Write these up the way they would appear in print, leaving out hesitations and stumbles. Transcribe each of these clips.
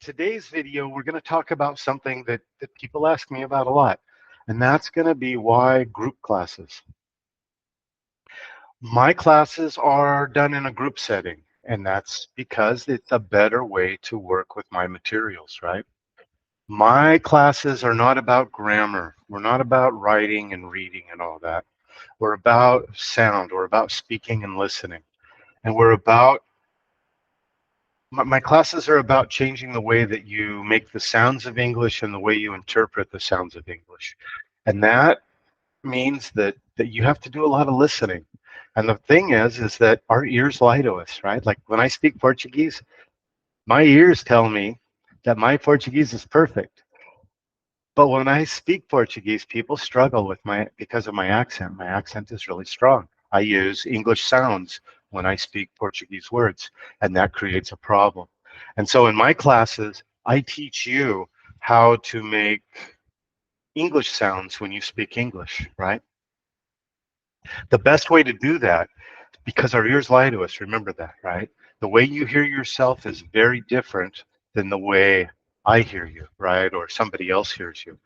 today's video, we're going to talk about something that people ask me about a lot, and that's going to be why group classes. My classes are done in a group setting, and that's because it's a better way to work with my materials, right? My classes are not about grammar. We're not about writing and reading and all that. We're about sound. We're about speaking and listening. And we're about my classes are about changing the way that you make the sounds of English and the way you interpret the sounds of English. And that means that you have to do a lot of listening. And the thing is that our ears lie to us, right? Like when I speak Portuguese, my ears tell me that my Portuguese is perfect. But when I speak Portuguese, people struggle with because of my accent. My accent is really strong. I use English sounds when I speak Portuguese words, and that creates a problem. And so in my classes, I teach you how to make English sounds when you speak English, right? The best way to do that, because our ears lie to us, remember that, right? The way you hear yourself is very different than the way I hear you, right? Or somebody else hears you.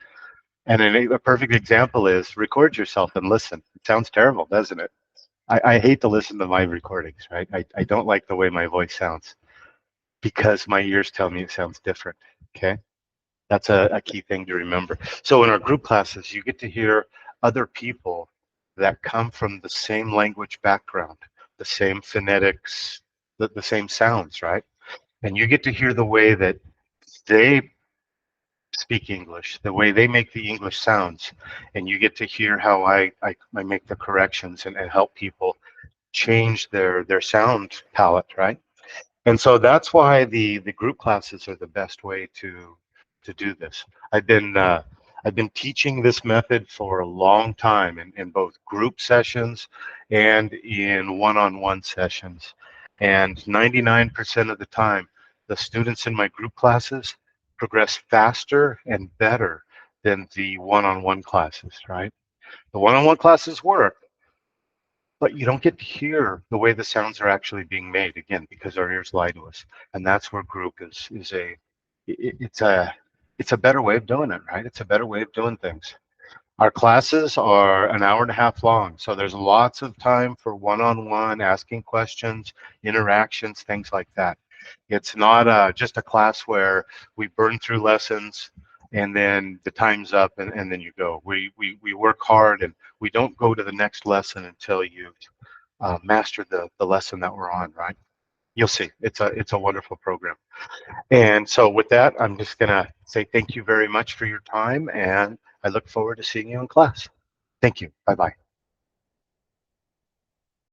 And a perfect example is record yourself and listen. It sounds terrible, doesn't it? I hate to listen to my recordings, right? I don't like the way my voice sounds because my ears tell me it sounds different, okay? That's a key thing to remember. So in our group classes, you get to hear other people that come from the same language background, the same phonetics, the same sounds, right? And you get to hear the way that they speak English, the way they make the English sounds, and you get to hear how I make the corrections and help people change their sound palette, right? And so that's why the group classes are the best way to do this. I've been teaching this method for a long time in both group sessions and in one-on-one sessions. And 99% of the time, the students in my group classes progress faster and better than the one-on-one classes, right? The one-on-one classes work, but you don't get to hear the way the sounds are actually being made, again, because our ears lie to us. And that's where group is it's a better way of doing it, right? It's a better way of doing things. Our classes are an hour and a half long, so there's lots of time for one-on-one, asking questions, interactions, things like that. It's not just a class where we burn through lessons and then the time's up and then you go. We work hard and we don't go to the next lesson until you've mastered the lesson that we're on, right? You'll see, it's a wonderful program. And so with that, I'm just gonna say thank you very much for your time, and I look forward to seeing you in class. Thank you. Bye-bye.